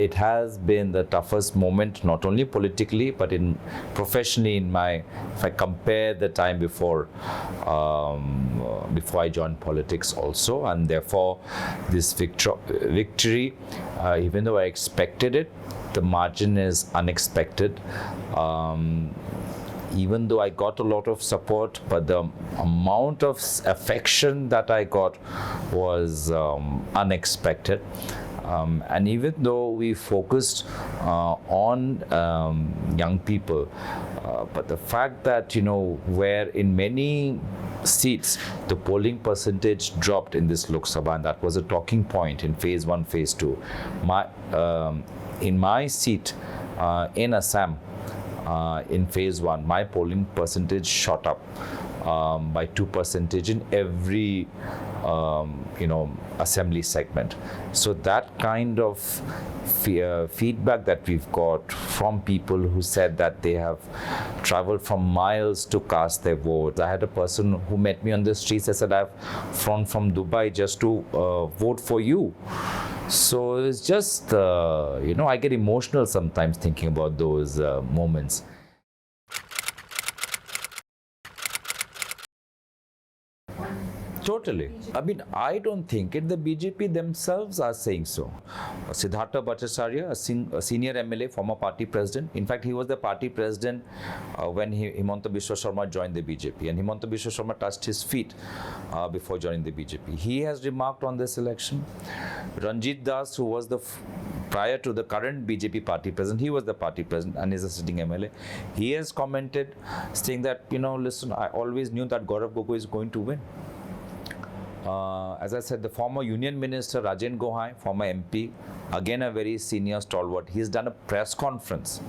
it has been the toughest moment, not only politically, but in professionally if I compare the time before I joined politics also, and therefore this victory, even though I expected it, the margin is unexpected. Even though I got a lot of support, but the amount of affection that I got was unexpected. And even though we focused on young people, but the fact that, where in many seats the polling percentage dropped in this Lok Sabha, and that was a talking point in phase 1, phase 2. In my seat in Assam, in phase 1, my polling percentage shot up by 2% in every assembly segment. So that kind of feedback that we've got from people who said that they have traveled from miles to cast their vote. I had a person who met me on the streets and said, I've flown from Dubai just to vote for you. So it's just, I get emotional sometimes thinking about those moments. Totally. I mean, I don't think it. The BJP themselves are saying so. Siddhartha Bhattacharya, a senior MLA, former party president. In fact, he was the party president when Himanta Biswa joined the BJP. And Himanta Biswa touched his feet before joining the BJP. He has remarked on this election. Ranjit Das, who was prior to the current BJP party president, he was the party president and is a sitting MLA. He has commented saying that, listen, I always knew that Gaurav Gogoi is going to win. As I said, the former Union Minister Rajen Gogoi, former MP, again a very senior stalwart, he's done a press conference.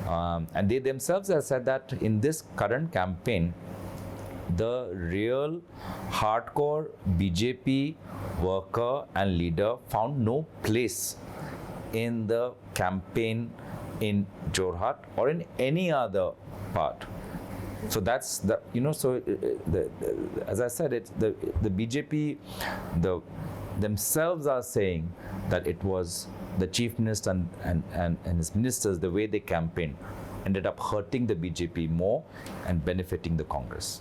And they themselves have said that in this current campaign, the real hardcore BJP worker and leader found no place in the campaign in Jorhat or in any other part. So that's the, as I said, it's the BJP themselves are saying that it was the chief minister and his ministers, the way they campaigned, ended up hurting the BJP more and benefiting the Congress.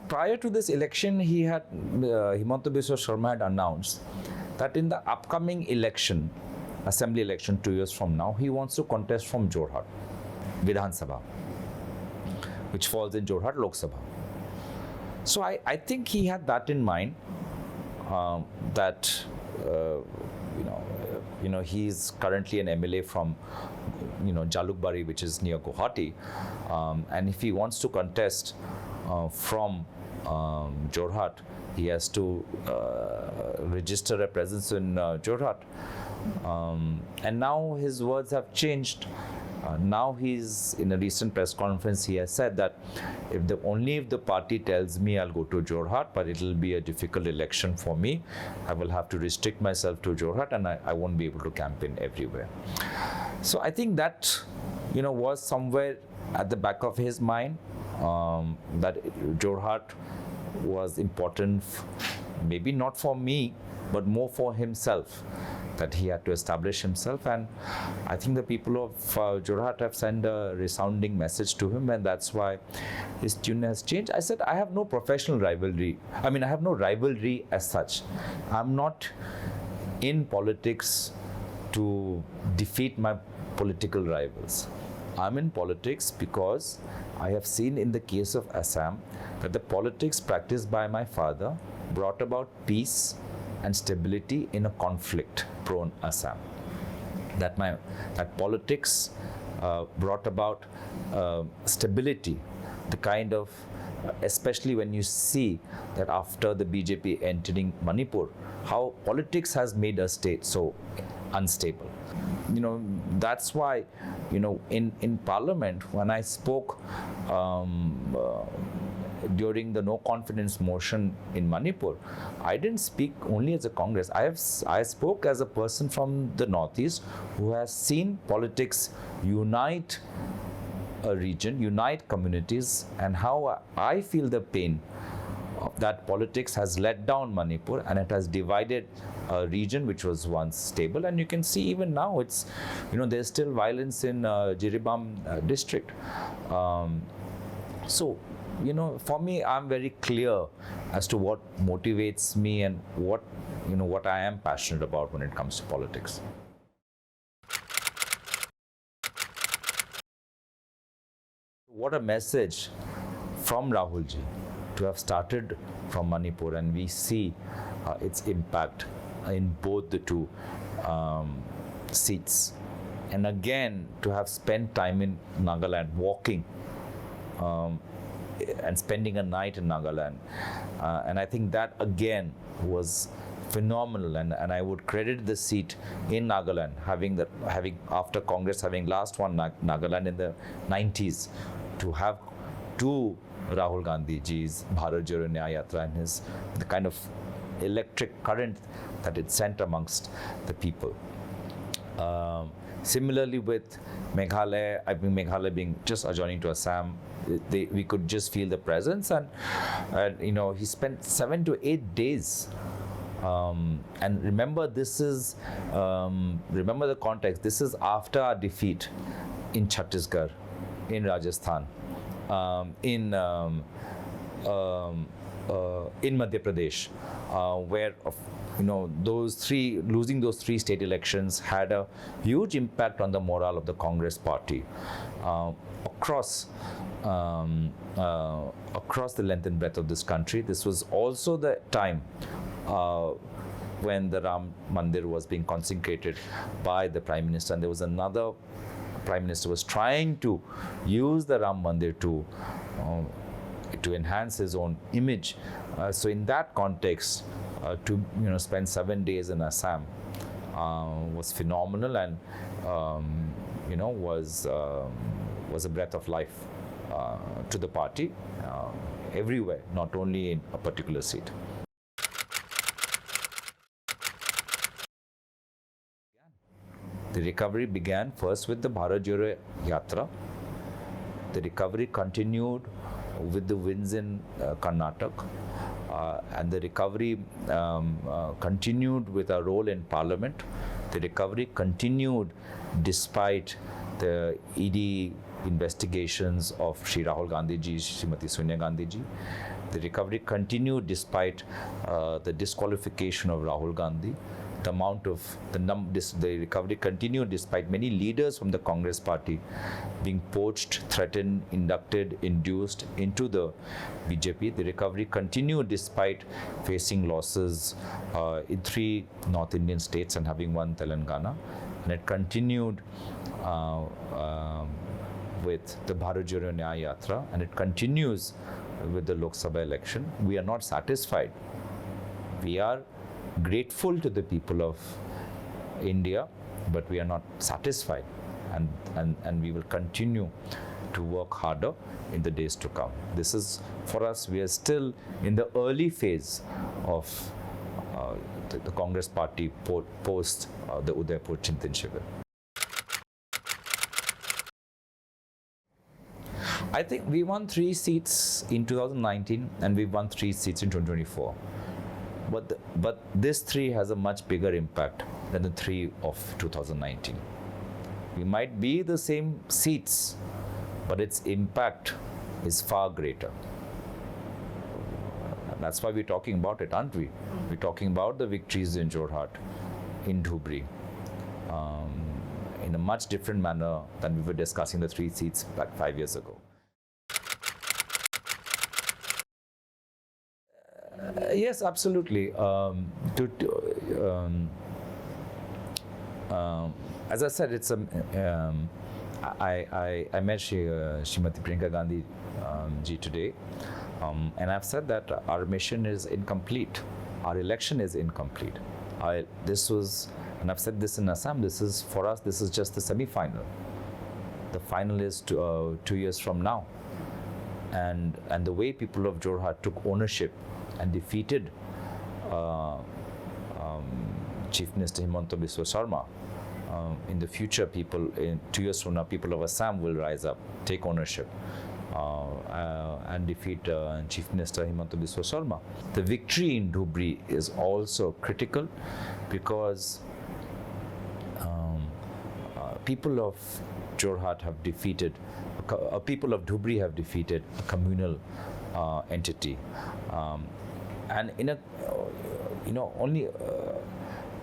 Prior to this election, Himanta Biswa had announced that in the upcoming election, assembly election 2 years from now, he wants to contest from Jorhat, Vidhan Sabha, which falls in Jorhat, Lok Sabha. So I think he had that in mind, that he's currently an MLA from Jalukbari, which is near Guwahati, and if he wants to contest from Jorhat, he has to register a presence in Jorhat. And now his words have changed. Now he's, in a recent press conference, he has said that if the party tells me I'll go to Jorhat, but it'll be a difficult election for me. I will have to restrict myself to Jorhat, and I won't be able to campaign everywhere. So I think that, was somewhere at the back of his mind, that Jorhat was important, maybe not for me, but more for himself, that he had to establish himself. And I think the people of Jorhat have sent a resounding message to him, and that's why his tune has changed. I said, I have no professional rivalry. I mean, I have no rivalry as such. I'm not in politics to defeat my political rivals. I'm in politics because I have seen in the case of Assam that the politics practiced by my father brought about peace and stability in a conflict-prone Assam. That politics brought about stability, the kind of, especially when you see that after the BJP entering Manipur, how politics has made a state so unstable. That's why, in Parliament, when I spoke during the no confidence motion in Manipur, I didn't speak only as a Congress. I spoke as a person from the Northeast who has seen politics unite a region, unite communities, and how I feel the pain of that politics has let down Manipur and it has divided a region which was once stable. And you can see even now it's, there's still violence in Jiribam district. So, for me, I'm very clear as to what motivates me and what I am passionate about when it comes to politics. What a message from Rahulji to have started from Manipur, and we see its impact in both the two seats. And again, to have spent time in Nagaland, walking and spending a night in Nagaland. And I think that again was phenomenal, and I would credit the seat in Nagaland, having after Congress having last won Nagaland in the 90s, to have two Rahul Gandhi ji's Bharat Jodo Yatra and the kind of electric current that it sent amongst the people. Similarly with Meghalaya, Meghalaya being just adjoining to Assam, we could just feel the presence, and he spent 7 to 8 days. And remember, remember the context. This is after our defeat in Chhattisgarh, in Rajasthan, in Madhya Pradesh, where losing those three state elections had a huge impact on the morale of the Congress party across the length and breadth of this country. This was also the time when the Ram Mandir was being consecrated by the Prime Minister, and there was another Prime Minister was trying to use the Ram Mandir to enhance his own image. So in that context, to spend 7 days in Assam was phenomenal, and was a breath of life to the party everywhere, not only in a particular seat. The recovery began first with the Bharat Jodo Yatra. The recovery continued with the wins in Karnataka, and the recovery continued with our role in Parliament. The recovery continued despite the ED investigations of Shri Rahul Gandhi ji, Srimati Sonia Gandhi ji. The recovery continued despite the disqualification of Rahul Gandhi. The recovery continued despite many leaders from the Congress party being poached, threatened, inducted, induced into the BJP. The recovery continued despite facing losses in 3 North Indian states and having won Telangana. And it continued with the Bharat Jodo Yatra, and it continues with the Lok Sabha election. We are not satisfied. We are grateful to the people of India, but we are not satisfied, and we will continue to work harder in the days to come. This is, for us, we are still in the early phase of the Congress party post the Udaipur Chintan Shivir. I think we won 3 seats in 2019 and we won 3 seats in 2024. But this 3 has a much bigger impact than the 3 of 2019. We might be the same seats, but its impact is far greater. And that's why we're talking about it, aren't we? We're talking about the victories in Jorhat, in Dhubri, in a much different manner than we were discussing the 3 seats back 5 years ago. Yes, absolutely. As I said, it's I met Srimati Priyanka Gandhi ji today, and I've said that our mission is incomplete. Our election is incomplete. And I've said this in Assam. This is, for us, this is just the semi-final. The final is 2 years from now, and the way people of Jorhat took ownership and defeated Chief Minister Himanta Biswa Sarma. In the future, in 2 years from now, people of Assam will rise up, take ownership, and defeat Chief Minister Himanta Biswa Sarma. The victory in Dhubri is also critical because people of Jorhat have defeated, people of Dhubri have defeated a communal entity, and in a only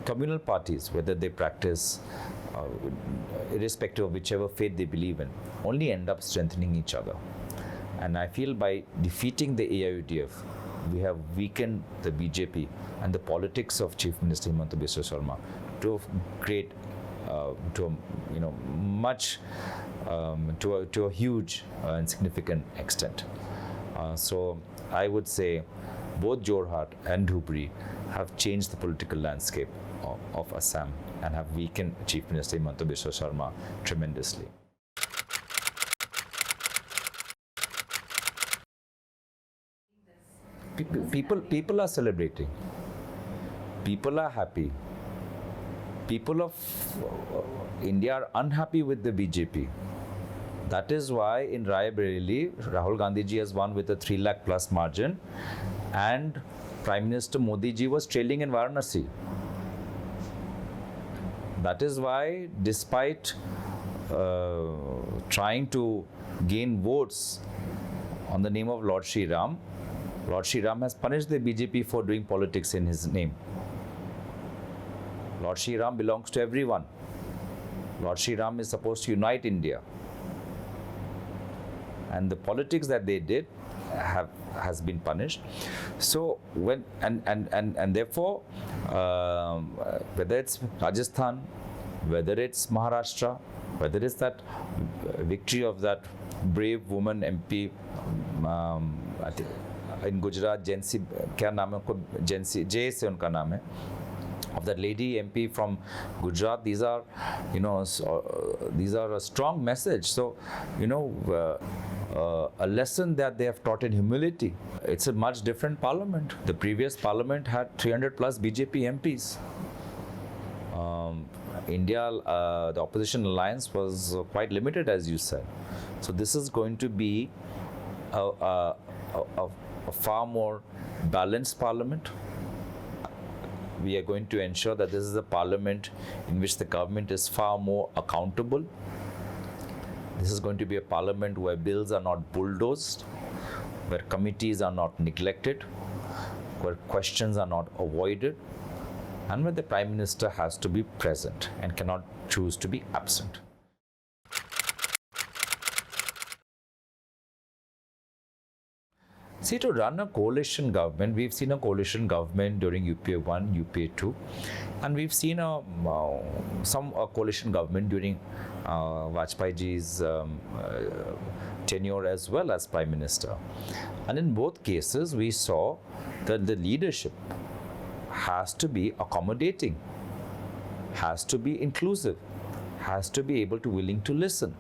communal parties, whether they practice, irrespective of whichever faith they believe in, only end up strengthening each other. And I feel by defeating the AIUDF, we have weakened the BJP and the politics of Chief Minister Himanta Biswa Sarma to a great, to a huge and significant extent. So I would say both Jorhat and Dhubri have changed the political landscape of Assam and have weakened Chief Minister Himanta Biswa Sarma tremendously. People are celebrating. People are happy. People of India are unhappy with the BJP. That is why in Raebareli, Rahul Gandhi ji has won with a 3 lakh plus margin, and Prime Minister Modi ji was trailing in Varanasi. That is why, despite trying to gain votes on the name of Lord Shri Ram has punished the BJP for doing politics in his name. Lord Shri Ram belongs to everyone. Lord Shri Ram is supposed to unite India. And the politics that they did has been punished. So when and therefore, whether it's Rajasthan, whether it's Maharashtra, whether it's that victory of that brave woman MP, I think in Gujarat, Jensi, क्या नाम है उनको, Jensi, J से उनका नाम है, of that lady MP from Gujarat. These are, these are a strong message. So, a lesson that they have taught in humility. It's a much different parliament. The previous parliament had 300 plus BJP MPs. India, the opposition alliance was quite limited, as you said. So this is going to be a far more balanced parliament. We are going to ensure that this is a parliament in which the government is far more accountable. This is going to be a parliament where bills are not bulldozed, where committees are not neglected, where questions are not avoided, and where the Prime Minister has to be present and cannot choose to be absent. See, to run a coalition government, we've seen a coalition government during UPA 1, UPA 2, and we've seen a coalition government during Vajpayee ji's tenure as well as Prime Minister. And in both cases, we saw that the leadership has to be accommodating, has to be inclusive, has to be able to willing to listen,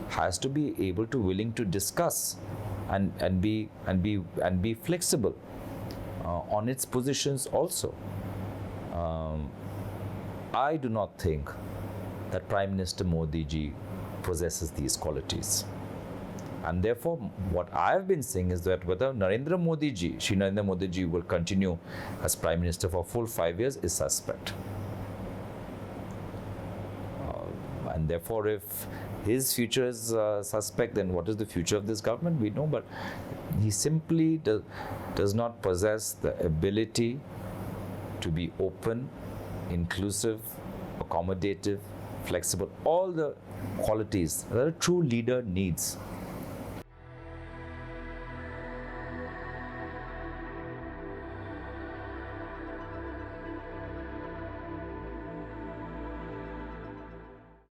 has to be able to willing to discuss and be flexible on its positions also. I do not think that Prime Minister Modi ji possesses these qualities. And therefore, what I have been saying is that whether Shri Narendra Modi ji will continue as Prime Minister for full 5 years is suspect. And therefore, if his future is suspect, then what is the future of this government? We know, but he simply does not possess the ability to be open, inclusive, accommodative, flexible, all the qualities that a true leader needs.